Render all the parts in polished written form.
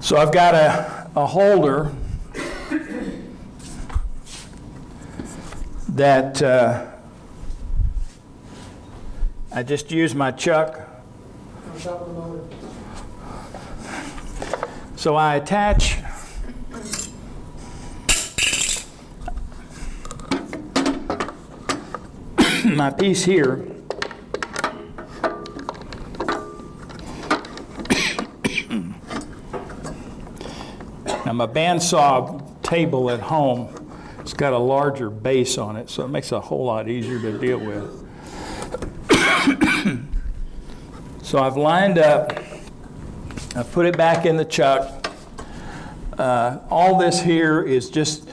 So I've got a holder that I just use my chuck. On top of the motor. So I attach my piece here. Now my bandsaw table at home, it's got a larger base on it, so it makes it a whole lot easier to deal with. So I've lined up, I've put it back in the chuck. All this here is just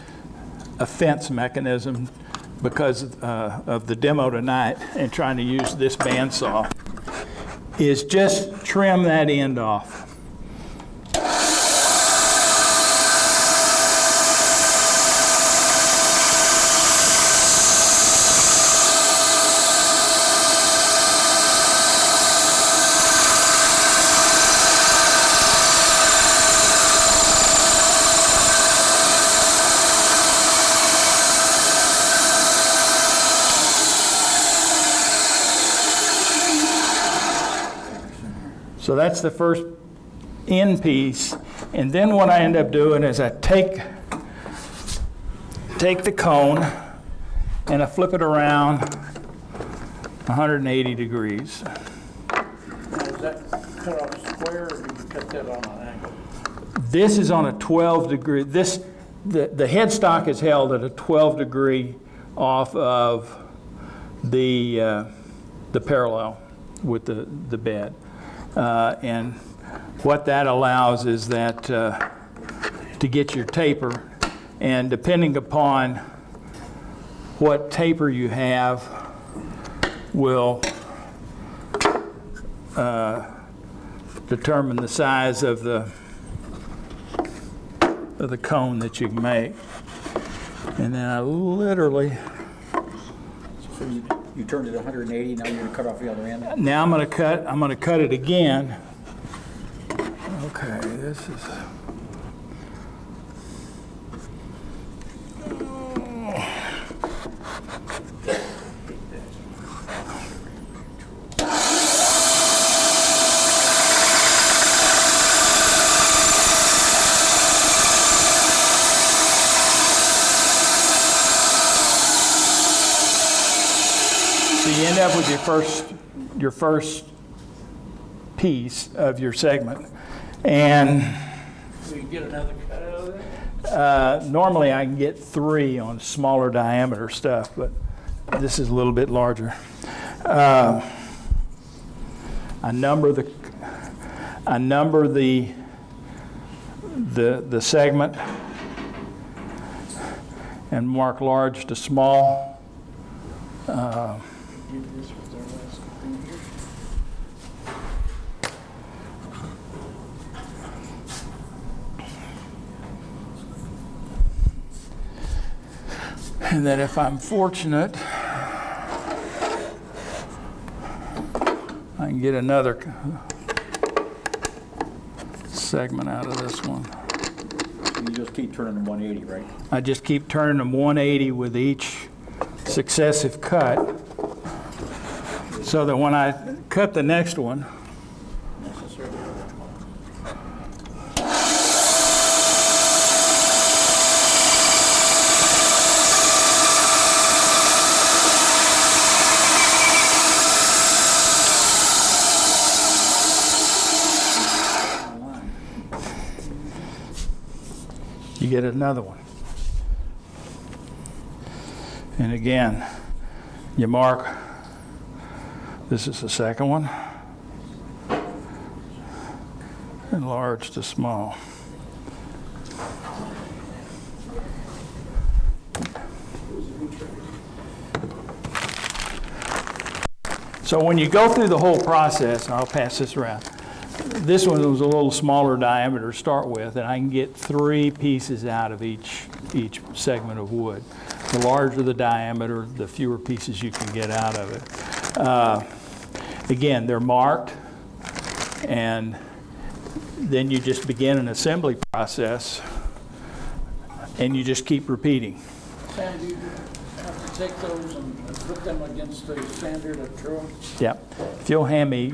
a fence mechanism because of the demo tonight and trying to use this bandsaw, is just trim that end off. So that's the first end piece, and then what I end up doing is I take the cone and I flip it around 180 degrees. Now, is that cut off square, or do you cut that on an angle? This is on a 12 degree. The headstock is held at a 12 degree off of the parallel with the bed. And what that allows is that to get your taper, and depending upon what taper you have will determine the size of the cone that you can make. And then I literally... So you turned it 180, now you're going to cut off the other end? Now I'm going to cut it again. Okay, this is... So you end up with your first piece of your segment, and So you get another cut out of that? normally I can get 3 on smaller diameter stuff, but this is a little bit larger. I number the segment and mark large to small. This was our last thing here. And then if I'm fortunate, I can get another segment out of this one. You just keep turning them 180, right? I just keep turning them 180 with each successive cut, so that when I cut the next one, you get another one. And again, you mark, this is the second one, and large to small. So when you go through the whole process, and I'll pass this around, this one was a little smaller diameter to start with, and I can get 3 pieces out of each segment of wood. The larger the diameter, the fewer pieces you can get out of it. Again, they're marked, and then you just begin an assembly process, and you just keep repeating. Sam, do you have to take those and put them against the sander to true them? Yeah. If you'll hand me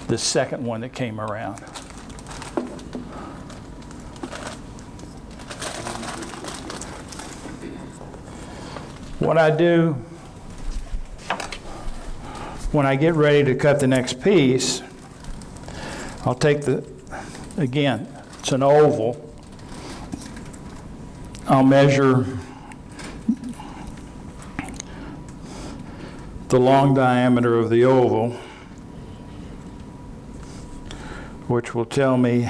the second one that came around. What I do when I get ready to cut the next piece, I'll take again, it's an oval. I'll measure the long diameter of the oval, which will tell me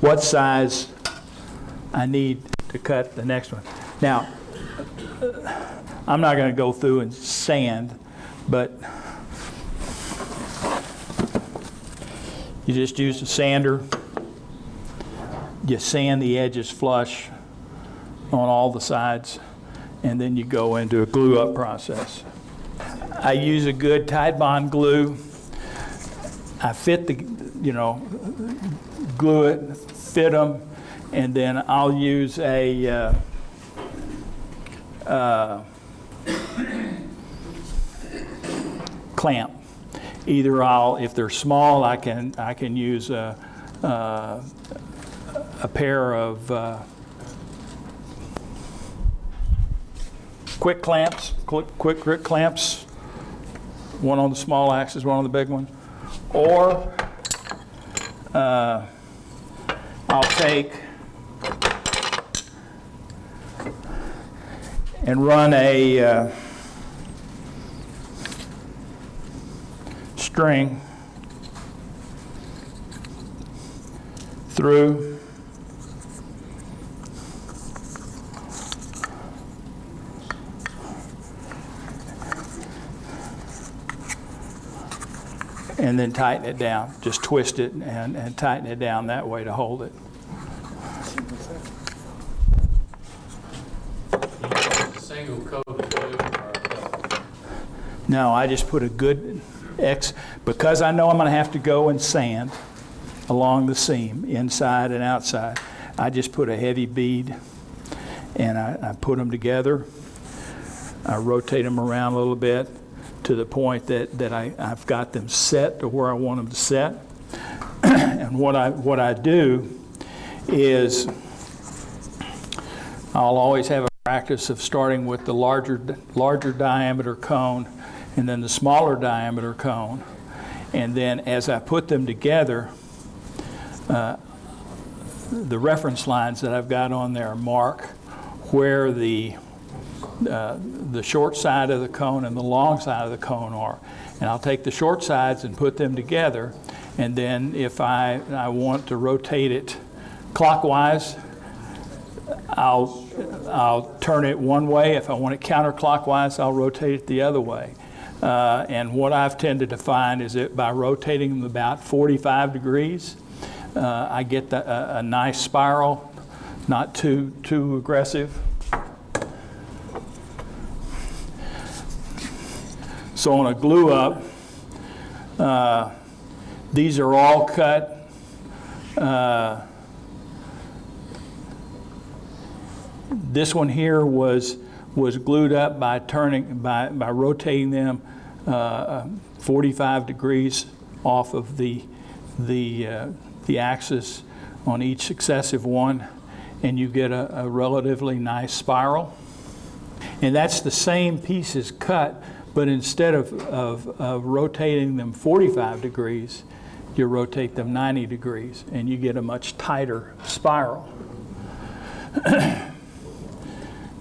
what size I need to cut the next one. Now, I'm not going to go through and sand, but you just use a sander. You sand the edges flush on all the sides, and then you go into a glue up process. I use a good Tide Bond glue. I fit glue it, fit them, and then I'll use a clamp. Either if they're small, I can use a pair of quick grip clamps, one on the small axis, one on the big one, or I'll take and run a string through and then tighten it down. Just twist it and tighten it down that way to hold it. Single coat of glue or No, I just put a good because I know I'm going to have to go and sand along the seam, inside and outside. I just put a heavy bead and I put them together. I rotate them around a little bit to the point that I've got them set to where I want them to set. And what I do is I'll always have a practice of starting with the larger diameter cone and then the smaller diameter cone. And then as I put them together, the reference lines that I've got on there mark where the short side of the cone and the long side of the cone are. And I'll take the short sides and put them together. And then if I want to rotate it clockwise, I'll turn it one way. If I want it counterclockwise, I'll rotate it the other way. And what I've tended to find is that by rotating them about 45 degrees, I get a nice spiral, not too aggressive. So on a glue up, these are all cut. This one here was glued up by rotating them 45 degrees off of the axis on each successive one, and you get a relatively nice spiral. And that's the same pieces cut, but instead of rotating them 45 degrees, you rotate them 90 degrees, and you get a much tighter spiral.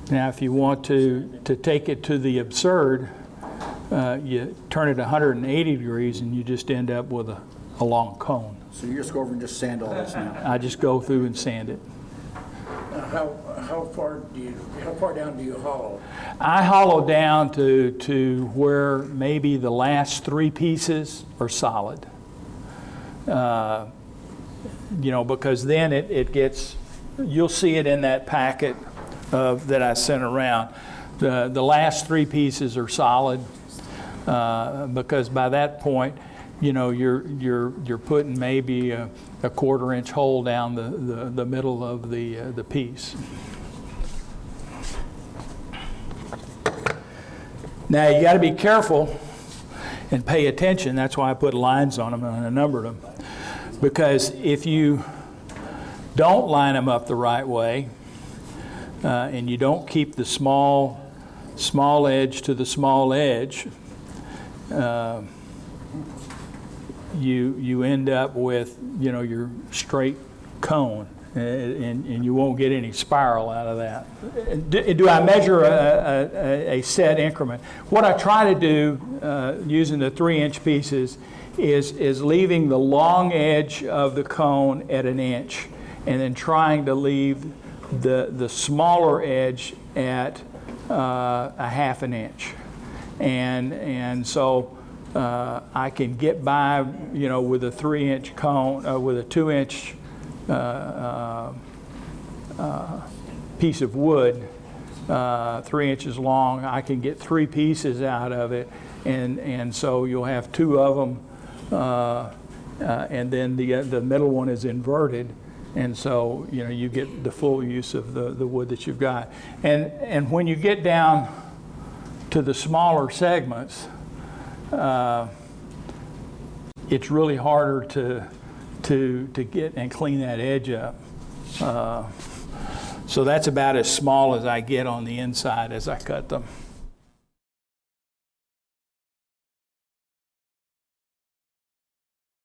Now, if you want to take it to the absurd, you turn it 180 degrees, and you just end up with a long cone. So you just go over and just sand all this now? I just go through and sand it. How far down do you hollow? I hollow down to where maybe the last three pieces are solid. Because then it gets, you'll see it in that packet that I sent around. The last three pieces are solid. because by that point, you know, you're putting maybe a 1/4 inch hole down the middle of the piece. Now you got to be careful and pay attention. That's why I put lines on them and I numbered them, because if you don't line them up the right way, and you don't keep the small edge to the small edge, you end up with, you know, your straight cone, and you won't get any spiral out of that. Do I measure a set increment? What I try to do using the 3-inch pieces is leaving the long edge of the cone at 1 inch, and then trying to leave the smaller edge at a 1/2 inch, and so I can get by, you know, with a 3-inch cone, with a 2-inch piece of wood, 3 inches long. I can get 3 pieces out of it, and so you'll have 2 of them, and then the middle one is inverted. And so, you know, you get the full use of the wood that you've got. And when you get down to the smaller segments, it's really harder to get and clean that edge up. So that's about as small as I get on the inside as I cut them.